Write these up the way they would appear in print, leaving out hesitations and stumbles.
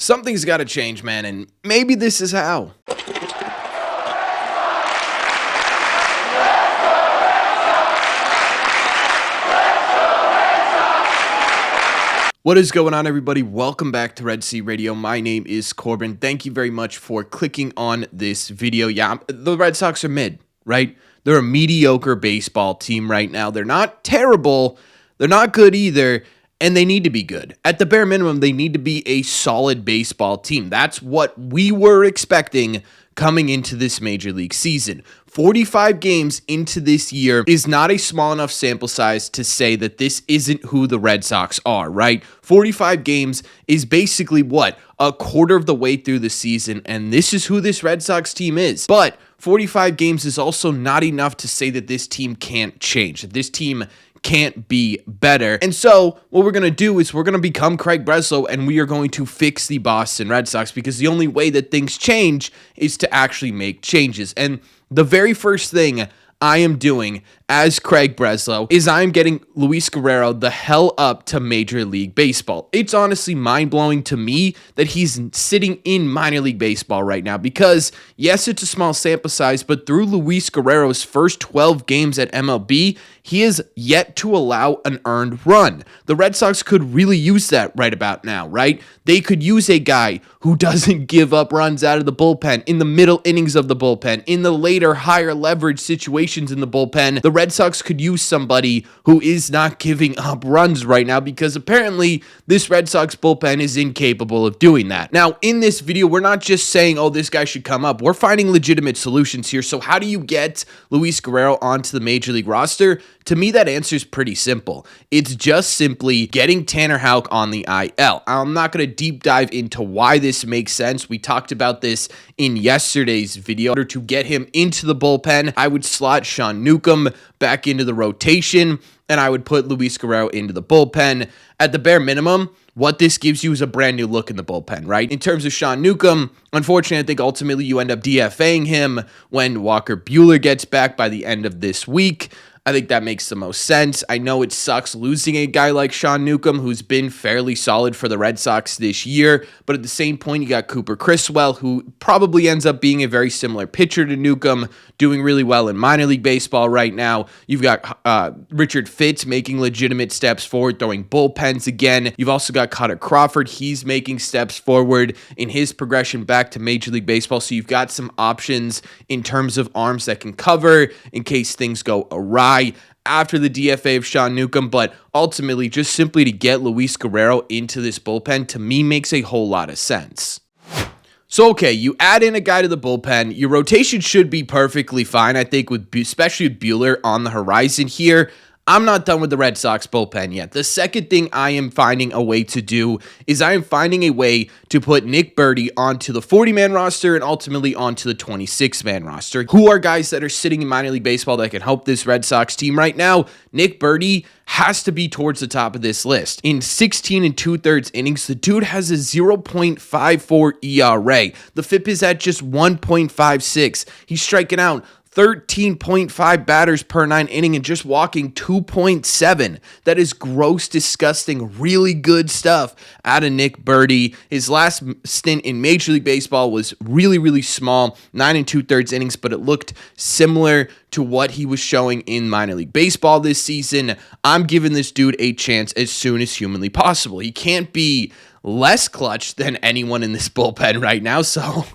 Something's got to change, man, and maybe this is how. What is going on, everybody? Welcome back to Red Sea Radio. My name is Corbin. Thank you very much for clicking on this video. Yeah, the Red Sox are mid, right? They're a mediocre baseball team right now. They're not terrible. They're not good either. And they need to be good. At the bare minimum, they need to be a solid baseball team. That's what we were expecting coming into this major league season. 45 games into this year is not a small enough sample size to say that this isn't who the Red Sox are, right? 45 games is basically what? A quarter of the way through the season, and this is who this Red Sox team is. But 45 games is also not enough to say that this team can't change, that this team can't be better. And so what we're going to do is we're going to become Craig Breslow, and we are going to fix the Boston Red Sox, because the only way that things change is to actually make changes. And the very first thing I am doing as Craig Breslow is I'm getting Luis Guerrero the hell up to Major League Baseball. It's honestly mind-blowing to me that he's sitting in minor league baseball right now, because yes, it's a small sample size, but through Luis Guerrero's first 12 games at MLB, he is yet to allow an earned run. The Red Sox could really use that right about now, right? They could use a guy who doesn't give up runs out of the bullpen, in the middle innings of the bullpen, in the later higher leverage situations in the bullpen. The Red Sox could use somebody who is not giving up runs right now, because apparently this Red Sox bullpen is incapable of doing that. Now, in this video, we're not just saying, oh, this guy should come up. We're finding legitimate solutions here. So how do you get Luis Guerrero onto the Major League roster? To me, that answer is pretty simple. It's just simply getting Tanner Houck on the IL. I'm not going to deep dive into why this makes sense. We talked about this in yesterday's video. In order to get him into the bullpen, I would slot Sean Newcomb back into the rotation, and I would put Luis Guerrero into the bullpen. At the bare minimum, what this gives you is a brand new look in the bullpen, right? In terms of Sean Newcomb, unfortunately, I think ultimately you end up DFAing him when Walker Buehler gets back by the end of this week. I think that makes the most sense. I know it sucks losing a guy like Sean Newcomb, who's been fairly solid for the Red Sox this year, but at the same point, you got Cooper Criswell, who probably ends up being a very similar pitcher to Newcomb, doing really well in minor league baseball right now. You've got Richard Fitz making legitimate steps forward, throwing bullpens again. You've also got Cutter Crawford. He's making steps forward in his progression back to Major League Baseball, so you've got some options in terms of arms that can cover in case things go awry after the DFA of Sean Newcomb. But ultimately, just simply to get Luis Guerrero into this bullpen, to me, makes a whole lot of sense. So, okay, you add in a guy to the bullpen. Your rotation should be perfectly fine, I think, especially with Buehler on the horizon here. I'm not done with the Red Sox bullpen yet. The second thing I am finding a way to do is I am finding a way to put Nick Burdi onto the 40-man roster and ultimately onto the 26-man roster, who are guys that are sitting in minor league baseball that can help this Red Sox team right now. Nick Burdi has to be towards the top of this list. In 16 2/3 innings, the dude has a 0.54 ERA. The FIP is at just 1.56. He's striking out 13.5 batters per 9 inning and just walking 2.7. That is gross, disgusting, really good stuff out of Nick Burdi. His last stint in Major League Baseball was really, really small, 9 2/3 innings, but it looked similar to what he was showing in minor league baseball this season. I'm giving this dude a chance as soon as humanly possible. He can't be less clutch than anyone in this bullpen right now, so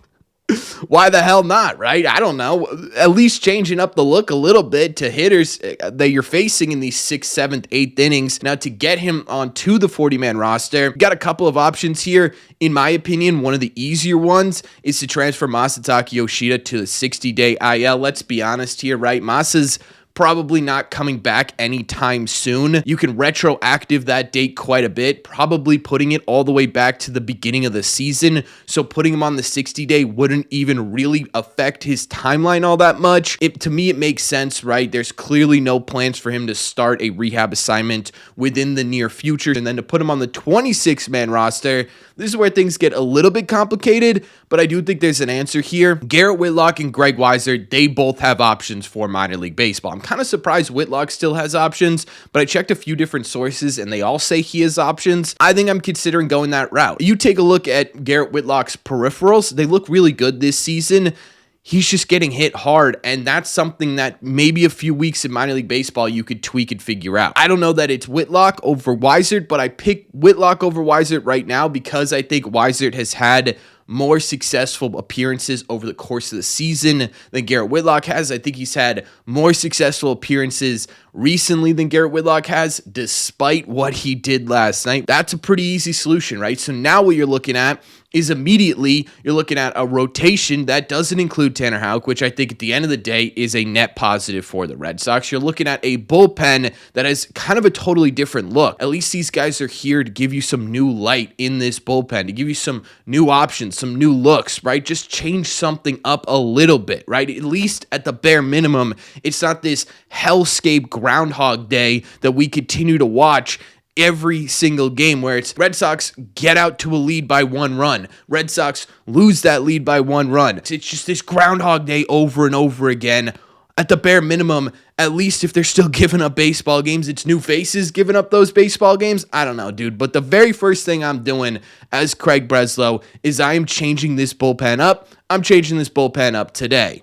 why the hell not, right? I don't know. At least changing up the look a little bit to hitters that you're facing in these 6th, 7th, 8th innings. Now, to get him onto the 40-man roster, got a couple of options here. In my opinion, one of the easier ones is to transfer Masataka Yoshida to the 60-day IL. Let's be honest here, right? Masa's probably not coming back anytime soon. You can retroactive that date quite a bit, probably putting it all the way back to the beginning of the season. So putting him on the 60-day wouldn't even really affect his timeline all that much. To me, it makes sense, right? There's clearly no plans for him to start a rehab assignment within the near future. And then to put him on the 26-man roster, this is where things get a little bit complicated, but I do think there's an answer here. Garrett Whitlock and Greg Weiser, they both have options for minor league baseball. I'm kind of surprised Whitlock still has options, but I checked a few different sources and they all say he has options. I think I'm considering going that route. You take a look at Garrett Whitlock's peripherals, they look really good this season. He's just getting hit hard, and that's something that maybe a few weeks in minor league baseball you could tweak and figure out. I don't know that it's Whitlock over Weissert, but I picked Whitlock over Weissert right now because I think Weissert has had more successful appearances over the course of the season than Garrett Whitlock has. I think he's had more successful appearances recently than Garrett Whitlock has, despite what he did last night. That's a pretty easy solution, right? So now what you're looking at is immediately you're looking at a rotation that doesn't include Tanner Houck, which I think at the end of the day is a net positive for the Red Sox. You're looking at a bullpen that has kind of a totally different look. At least these guys are here to give you some new light in this bullpen, to give you some new options, some new looks, right? Just change something up a little bit, right? At least at the bare minimum, it's not this hellscape Groundhog Day that we continue to watch every single game where it's Red Sox get out to a lead by 1 run. Red Sox lose that lead by 1 run. It's just this Groundhog Day over and over again. At the bare minimum, at least if they're still giving up baseball games, it's new faces giving up those baseball games. I don't know, dude. But the very first thing I'm doing as Craig Breslow is I am changing this bullpen up. I'm changing this bullpen up today.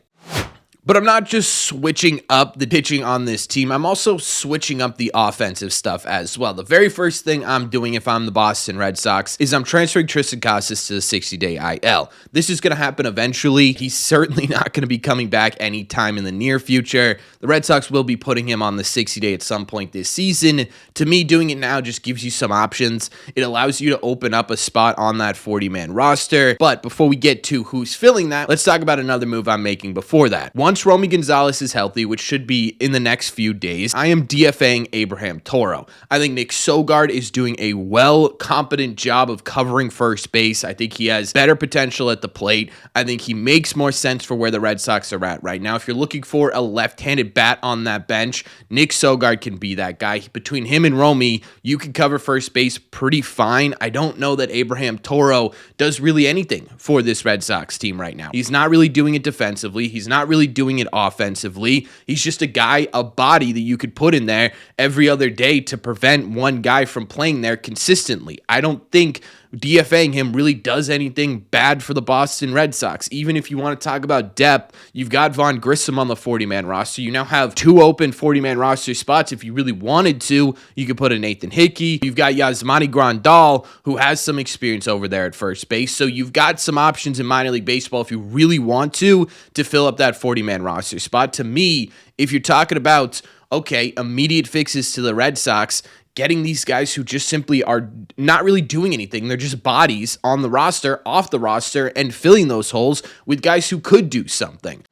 But I'm not just switching up the pitching on this team. I'm also switching up the offensive stuff as well. The very first thing I'm doing if I'm the Boston Red Sox is I'm transferring Tristan Casas to the 60-day IL. This is going to happen eventually. He's certainly not going to be coming back anytime in the near future. The Red Sox will be putting him on the 60-day at some point this season. To me, doing it now just gives you some options. It allows you to open up a spot on that 40-man roster. But before we get to who's filling that, let's talk about another move I'm making before that. Once Romy Gonzalez is healthy, which should be in the next few days, I am DFAing Abraham Toro. I think Nick Sogard is doing a competent job of covering first base. I think he has better potential at the plate. I think he makes more sense for where the Red Sox are at right now. If you're looking for a left-handed bat on that bench, Nick Sogard can be that guy. Between him and Romy, you can cover first base pretty fine. I don't know that Abraham Toro does really anything for this Red Sox team right now. He's not really doing it defensively. He's not really doing it offensively. He's just a guy, a body that you could put in there every other day to prevent one guy from playing there consistently. I don't think DFAing him really does anything bad for the Boston Red Sox. Even if you want to talk about depth, you've got Vaughn Grissom on the 40-man roster. You now have 2 open 40-man roster spots. If you really wanted to, you could put a Nathan Hickey. You've got Yasmani Grandal, who has some experience over there at first base. So you've got some options in minor league baseball if you really want to fill up that 40-man roster spot. To me, if you're talking about, okay, immediate fixes to the Red Sox, getting these guys who just simply are not really doing anything. They're just bodies on the roster, off the roster, and filling those holes with guys who could do something.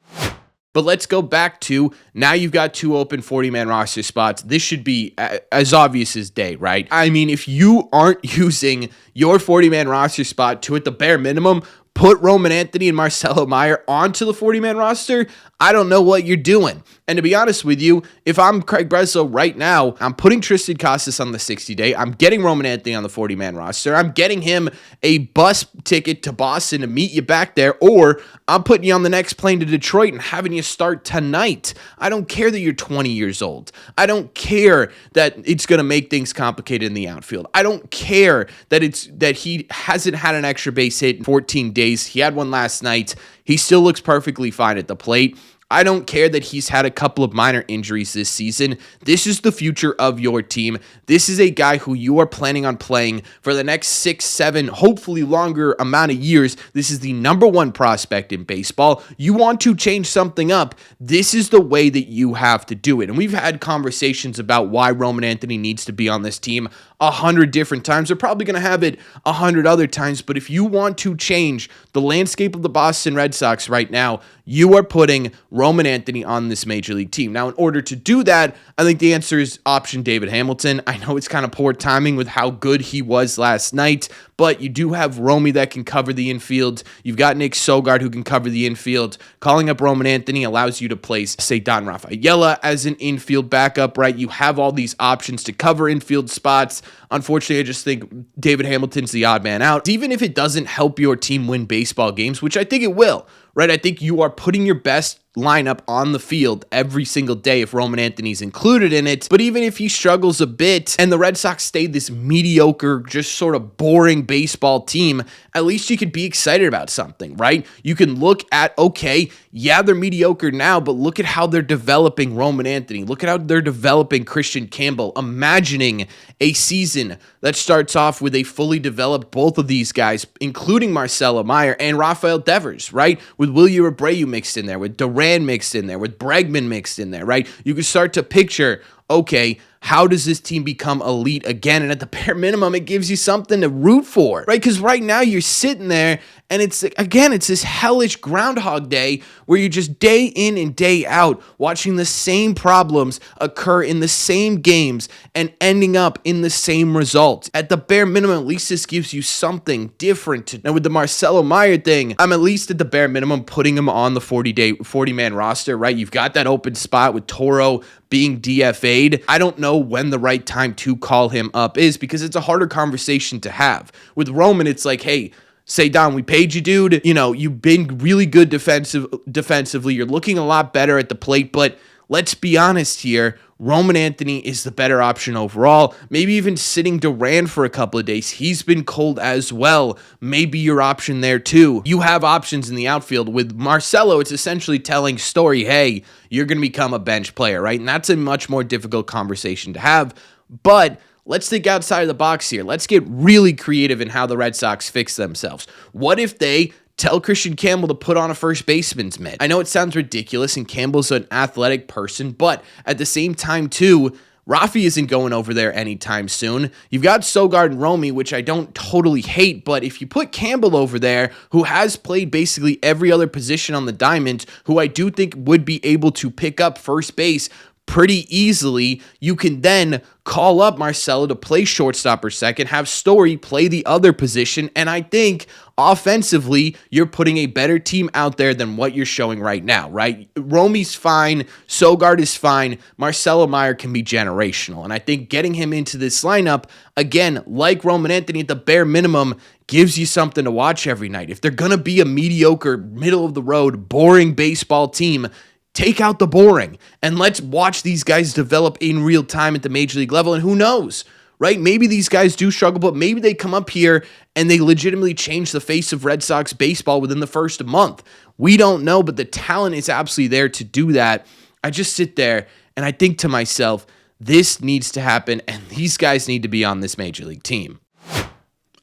But let's go back to, now you've got 2 open 40-man roster spots. This should be as obvious as day, right? I mean, if you aren't using your 40-man roster spot to, at the bare minimum, put Roman Anthony and Marcelo Meyer onto the 40-man roster, I don't know what you're doing. And to be honest with you, if I'm Craig Breslow right now, I'm putting Tristan Casas on the 60-day. I'm getting Roman Anthony on the 40-man roster. I'm getting him a bus ticket to Boston to meet you back there, or I'm putting you on the next plane to Detroit and having you start tonight. I don't care that you're 20 years old. I don't care that it's going to make things complicated in the outfield. I don't care that he hasn't had an extra base hit in 14 days. He had one last night. He still looks perfectly fine at the plate. I don't care that he's had a couple of minor injuries this season. This is the future of your team. This is a guy who you are planning on playing for the next 6, 7, hopefully longer amount of years. This is the number 1 prospect in baseball. You want to change something up. This is the way that you have to do it. And we've had conversations about why Roman Anthony needs to be on this team 100 different times. They're probably going to have it 100 other times. But if you want to change the landscape of the Boston Red Sox right now, you are putting Roman Anthony on this major league team. Now, in order to do that, I think the answer is option David Hamilton. I know it's kind of poor timing with how good he was last night, but you do have Romy that can cover the infield. You've got Nick Sogard who can cover the infield. Calling up Roman Anthony allows you to place, say, Don Rafaela as an infield backup, right? You have all these options to cover infield spots. Unfortunately, I just think David Hamilton's the odd man out. Even if it doesn't help your team win baseball games, which I think it will, right? I think you are putting your best lineup on the field every single day if Roman Anthony's included in it. But even if he struggles a bit and the Red Sox stayed this mediocre, just sort of boring baseball team, at least you could be excited about something, right? You can look at, okay, yeah, they're mediocre now, but look at how they're developing Roman Anthony. Look at how they're developing Christian Campbell. Imagining a season that starts off with a fully developed both of these guys, including Marcelo Meyer and Rafael Devers, right? With Wilyer Abreu mixed in there, with Duran mixed in there, with Bregman mixed in there, right? You can start to picture, okay, how does this team become elite again? And at the bare minimum, it gives you something to root for, right? Because right now you're sitting there and it's this hellish Groundhog Day where you're just day in and day out watching the same problems occur in the same games and ending up in the same results. At the bare minimum, at least this gives you something different. Now with the Marcelo Meyer thing, I'm at least at the bare minimum putting him on the 40-man roster, right? You've got that open spot with Toro being DFA'd. I don't know when the right time to call him up is because it's a harder conversation to have. With Roman, it's like, hey, say, Don, we paid you, dude. You know, you've been really good defensively. You're looking a lot better at the plate, but let's be honest here. Roman Anthony is the better option overall. Maybe even sitting Duran for a couple of days. He's been cold as well. Maybe your option there too. You have options in the outfield. With Marcelo, it's essentially telling Story, hey, you're going to become a bench player, right? And that's a much more difficult conversation to have. But let's think outside of the box here. Let's get really creative in how the Red Sox fix themselves. What if they tell Christian Campbell to put on a first baseman's mitt? I know it sounds ridiculous, and Campbell's an athletic person, but at the same time, too, Rafi isn't going over there anytime soon. You've got Sogard and Romy, which I don't totally hate, but if you put Campbell over there, who has played basically every other position on the diamond, who I do think would be able to pick up first base pretty easily, you can then call up Marcelo to play shortstop or second, have Story play the other position, and I think offensively, you're putting a better team out there than what you're showing right now, right? Romy's fine, Sogard is fine, Marcelo Meyer can be generational, and I think getting him into this lineup, again, like Roman Anthony at the bare minimum, gives you something to watch every night. If they're going to be a mediocre, middle-of-the-road, boring baseball team, take out the boring and let's watch these guys develop in real time at the major league level. And who knows, right? Maybe these guys do struggle, but maybe they come up here and they legitimately change the face of Red Sox baseball within the first month. We don't know, but the talent is absolutely there to do that. I just sit there and I think to myself, this needs to happen and these guys need to be on this major league team.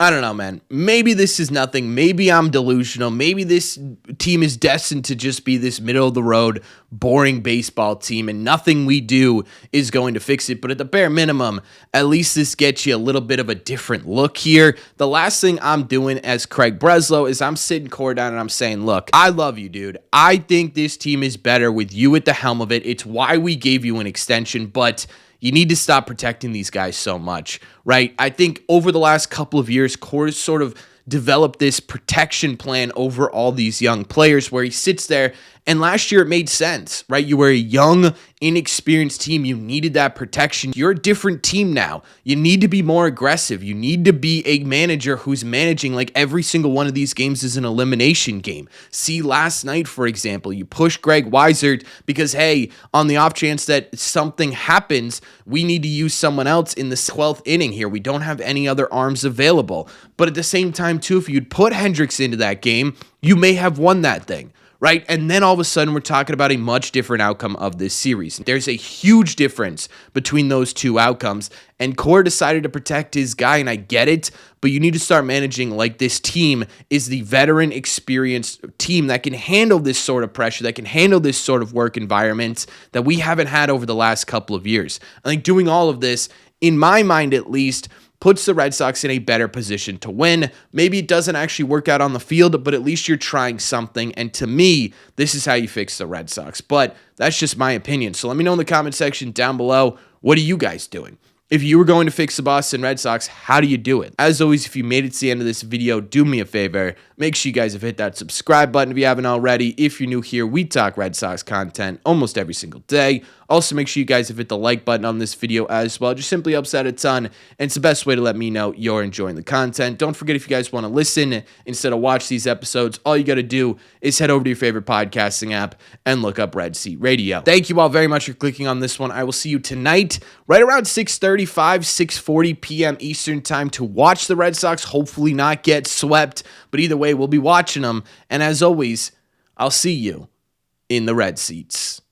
I don't know, man. Maybe this is nothing. Maybe I'm delusional. Maybe this team is destined to just be this middle-of-the-road, boring baseball team, and nothing we do is going to fix it. But at the bare minimum, at least this gets you a little bit of a different look here. The last thing I'm doing as Craig Breslow is I'm sitting Core down and I'm saying, look, I love you, dude. I think this team is better with you at the helm of it. It's why we gave you an extension, but you need to stop protecting these guys so much, right? I think over the last couple of years, Core's sort of developed this protection plan over all these young players where he sits there, and last year it made sense, right? You were a young, inexperienced team. You needed that protection. You're a different team now. You need to be more aggressive. You need to be a manager who's managing like every single one of these games is an elimination game. See, last night, for example, you push Greg Weissert because, hey, on the off chance that something happens, we need to use someone else in the 12th inning here. We don't have any other arms available. But at the same time, too, if you'd put Hendricks into that game, you may have won that thing, right? And then all of a sudden, we're talking about a much different outcome of this series. There's a huge difference between those two outcomes, and Core decided to protect his guy, and I get it, but you need to start managing like this team is the veteran, experienced team that can handle this sort of pressure, that can handle this sort of work environment that we haven't had over the last couple of years. I think doing all of this, in my mind at least, puts the Red Sox in a better position to win. Maybe it doesn't actually work out on the field, but at least you're trying something. And to me, this is how you fix the Red Sox. But that's just my opinion. So let me know in the comment section down below, what are you guys doing? If you were going to fix the Boston Red Sox, how do you do it? As always, if you made it to the end of this video, do me a favor. Make sure you guys have hit that subscribe button if you haven't already. If you're new here, we talk Red Sox content almost every single day. Also, make sure you guys have hit the like button on this video as well. It just simply helps out a ton, and it's the best way to let me know you're enjoying the content. Don't forget, if you guys want to listen instead of watch these episodes, all you got to do is head over to your favorite podcasting app and look up Red Seat Radio. Thank you all very much for clicking on this one. I will see you tonight, right around 6:35, 6:40 p.m. Eastern time to watch the Red Sox, hopefully not get swept, but either way, we'll be watching them. And as always, I'll see you in the Red Seats.